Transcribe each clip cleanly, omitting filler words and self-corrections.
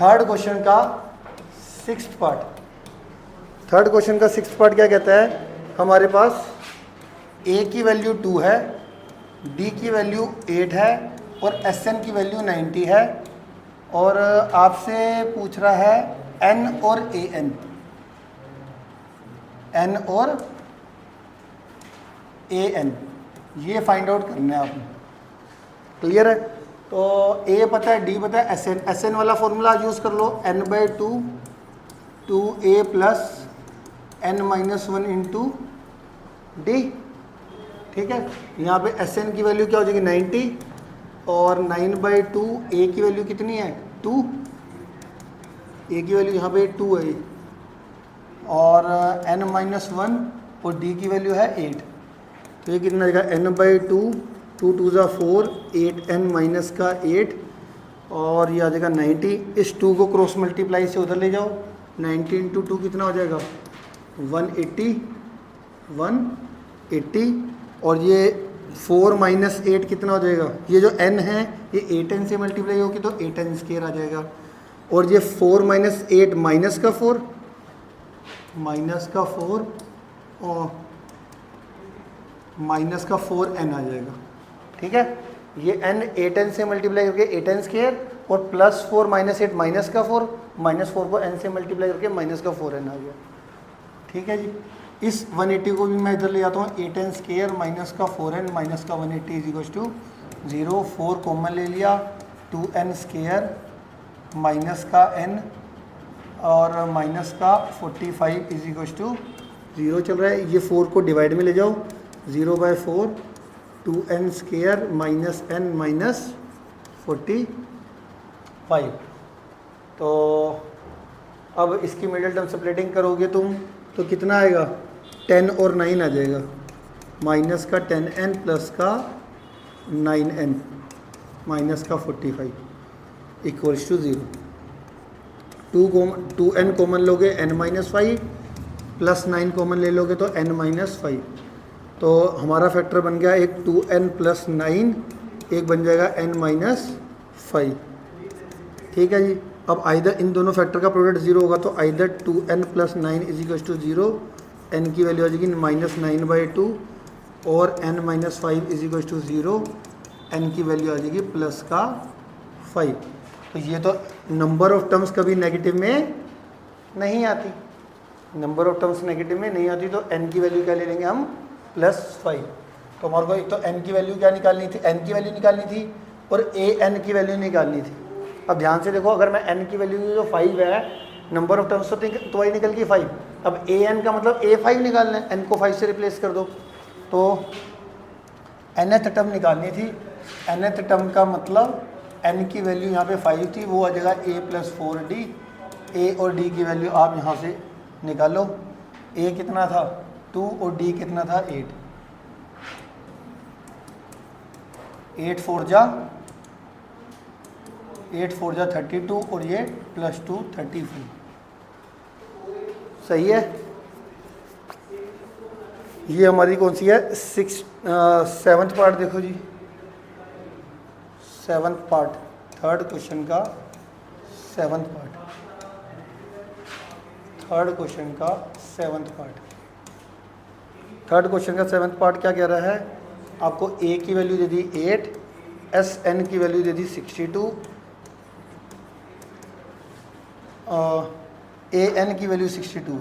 Third question का sixth part क्या कहता है, हमारे पास ए की वैल्यू 2 है, डी की वैल्यू 8 है और एस एन की वैल्यू 90 है, और आपसे पूछ रहा है एन और ए एन ये फाइंड आउट करना है आपने। क्लियर है? तो ए पता है, डी पता है, एस एन वाला फॉर्मूला यूज़ कर लो, n/2 2a plus n-1 into D. ठीक है, यहाँ पे एस एन की वैल्यू क्या हो जाएगी 90 और 9/2 ए की वैल्यू कितनी है 2, ए की वैल्यू यहाँ पे 2 है और n-1 और डी की वैल्यू है 8। तो ये कितना आएगा n/2 2 2 ज़ा 4 8n माइनस का 8 और ये आ जाएगा 90। इस 2 को क्रॉस मल्टीप्लाई से उधर ले जाओ, 90 इंटू 2 कितना हो जाएगा 180 और ये 4 माइनस 8 कितना हो जाएगा, ये जो n है ये 8n से मल्टीप्लाई होगी तो 8n स्क्वायर आ जाएगा, और ये 4 माइनस 8 माइनस का 4 और माइनस का 4n आ जाएगा। ठीक है, ये n 8n से मल्टीप्लाई करके 8n स्क्वायर और प्लस 4 माइनस 8 माइनस का 4 माइनस 4 को n से मल्टीप्लाई करके माइनस का 4n आ गया। ठीक है जी, इस 180 को भी मैं इधर ले जाता हूँ, 8n स्क्वायर माइनस का 4n माइनस का 180 इज इक्वल टू 0, 4 कॉमन ले लिया, 2n स्क्वायर माइनस का n और माइनस का 45 इज इक्वल टू 0 चल रहा है। ये 4 को डिवाइड में ले जाओ, 0/4 2n square minus n minus 45। तो अब इसकी मिडिल टर्म सेपरेटिंग करोगे तुम तो कितना आएगा 10 और 9 आ जाएगा, माइनस का 10n प्लस का 9n माइनस का 45 इक्वल्स टू 0। 2n कॉमन लोगे n-5 प्लस 9 कॉमन ले लोगे तो n-5। तो हमारा फैक्टर बन गया एक 2n प्लस 9, एक बन जाएगा n-5। ठीक है जी, अब आइदर इन दोनों फैक्टर का प्रोडक्ट 0 होगा तो either 2n plus 9 is equal to 0, n की वैल्यू आ जाएगी -9/2 और n-5 is equal to 0, n की वैल्यू आ जाएगी प्लस का 5। तो ये तो नंबर ऑफ टर्म्स कभी नेगेटिव में नहीं आती, नंबर ऑफ टर्म्स नेगेटिव में नहीं आती, तो n की वैल्यू क्या ले लेंगे हम +5। तो हमारे को एक तो n की वैल्यू क्या निकालनी थी, n की वैल्यू निकालनी थी और an की वैल्यू निकालनी थी। अब ध्यान से देखो, अगर मैं n की वैल्यू जो 5 है, नंबर ऑफ टर्म्स तो वही निकल गई 5। अब an का मतलब a5 निकालना है, n को 5 से रिप्लेस कर दो, तो nth टर्म निकालनी थी। nth टर्म का मतलब n की वैल्यू यहाँ पे 5 थी, वो आ जाएगा a + 4d। a और d की वैल्यू आप यहाँ से निकालो, a कितना था 2 और d कितना था 8, 8 4 जा 32 और ये +2 35। सही है, ये हमारी कौन सी है 7th पार्ट। देखो जी 7th पार्ट, थर्ड क्वेश्चन का 7th पार्ट, थर्ड क्वेश्चन का 7th पार्ट। थर्ड क्वेश्चन का 7th पार्ट क्या कह रहा है, आपको a की वैल्यू दे दी 8, Sn की वैल्यू दे दी 62, an की वैल्यू 62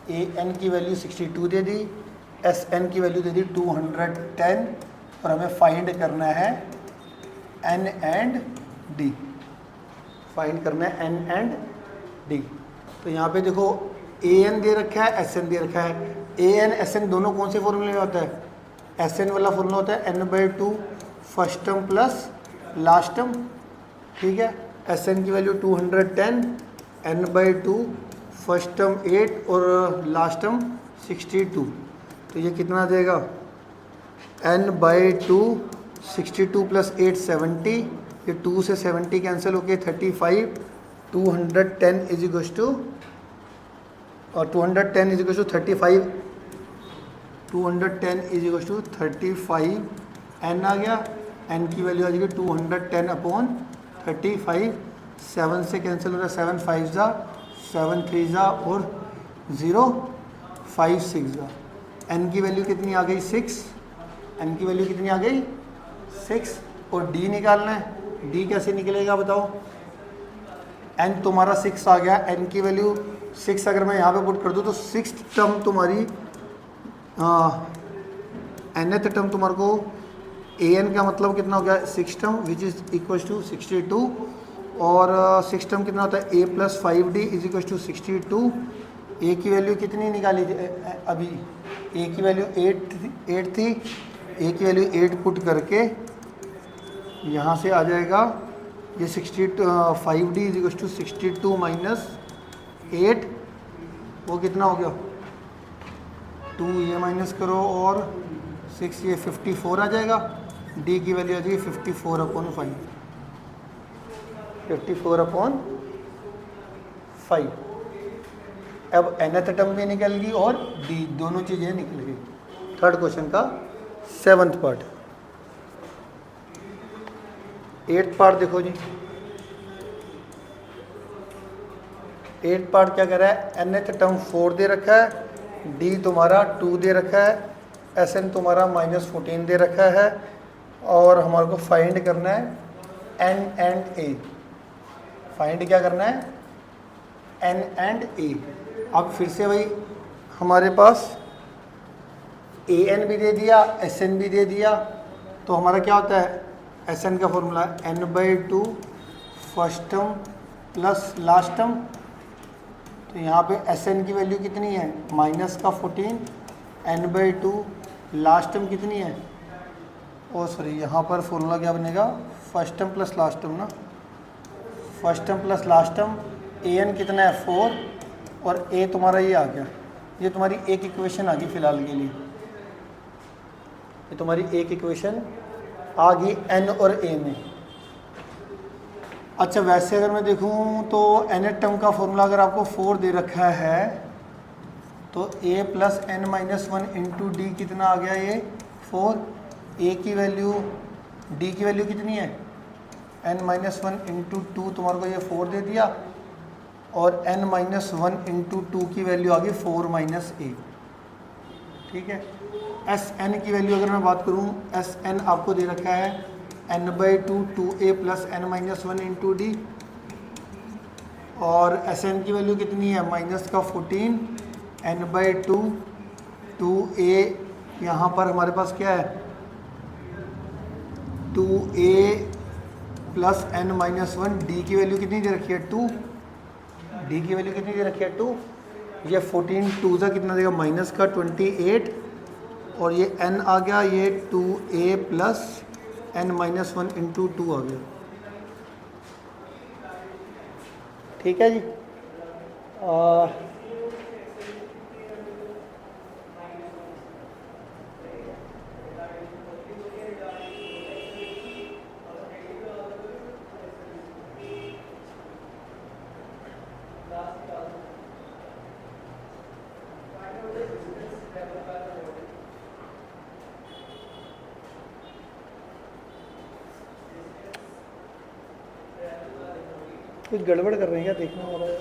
है, an की वैल्यू 62 दे दी, Sn की वैल्यू दे दी 210 और हमें फाइंड करना है n एंड d, फाइंड करना है n एंड d। तो यहाँ पे देखो an दे रखा है, Sn दे रखा है। an Sn दोनों कौन से फॉर्मूले में होता है, Sn वाला फॉर्मूला होता है n/2 first term plus last term. ठीक है, Sn की वैल्यू 210, n/2 फर्स्ट टर्म 8 और लास्ट टर्म 62। तो ये कितना देगा n/2 62 + 8 70, ये 2 से 70 कैंसिल होके 35, 210 इज इक्वल टू और 210 is equal to 35, 210 is equal to 35 n आ गया एन की वैल्यू आ जाएगी 210/35। 7 से कैंसिल हो रहा है, 7 5 जा, 7 3 जा और 0 5 6 जा। एन की वैल्यू कितनी आ गई 6। एन की वैल्यू कितनी आ गई 6। और डी निकालना है। डी कैसे निकलेगा बताओ। एन तुम्हारा 6 आ गया, एन की वैल्यू 6 अगर मैं यहाँ पे पुट कर दूँ तो 6th टर्म तुम्हारी nth टर्म तुम्हारे को ए एन का मतलब कितना हो गया 6 term which is equal to 62। और 6 टर्म कितना होता है a + 5d is equal to 62। A की वैल्यू कितनी निकाली थी अभी, ए की वैल्यू 8 थी। ए की वैल्यू 8 पुट करके यहाँ से आ जाएगा ये 5d is equal to 62 minus 8, वो कितना हो गया 2 ये माइनस करो और 6 ये 54 आ जाएगा। डी की वैल्यू आ जाएगी 54/5। 54/5। अब nth टर्म भी निकल गई और डी दोनों चीज़ें निकल गई। थर्ड क्वेश्चन का 7th पार्ट। 8th पार्ट देखो जी। 8th पार्ट क्या कह रहा है, nth टर्म 4 दे रखा है, डी तुम्हारा 2 दे रखा है, एस एन तुम्हारा -14 दे रखा है और हमारे को फाइंड करना है एन एंड ए। फाइंड क्या करना है एन एंड ए। अब फिर से वही हमारे पास ए एन भी दे दिया, एस एन भी दे दिया, तो हमारा क्या होता है एस एन का formula n/2 first term plus last term. तो यहाँ पे एस एन की वैल्यू कितनी है -14, n/2 लास्ट टर्म कितनी है, ओ सॉरी यहाँ पर फॉर्मूला क्या बनेगा first term plus last term ना, first term plus last term. A n कितना है 4 और ए तुम्हारा ये आ गया, ये तुम्हारी एक इक्वेशन आ गई फिलहाल के लिए, ये तुम्हारी एक इक्वेशन आ गई एन और ए में। अच्छा वैसे अगर मैं देखूँ तो nth टर्म का फॉर्मूला अगर आपको 4 दे रखा है तो a + n-1 इंटू डी कितना आ गया ये 4। a की वैल्यू d की वैल्यू कितनी है n-1 इंटू 2, तुम्हारे को ये 4 दे दिया और n-1 इंटू 2 की वैल्यू आ गई 4 - a। ठीक है। एस एन की वैल्यू अगर मैं बात करूँ, एस एन आपको दे रखा है n/2 2a + n-1 into D और एस एन की वैल्यू कितनी है -14 n/2 2a। यहाँ पर हमारे पास क्या है 2a + n-1, डी की वैल्यू कितनी दे रखी है 2, डी की वैल्यू कितनी दे रखी है 2। ये 14 2 सा कितना देगा -28 और ये n आ गया, ये 2a + n-1 इंटू 2 आ गया। ठीक है जी। कुछ गड़बड़ कर रहे हैं क्या, देखना हो रहा है।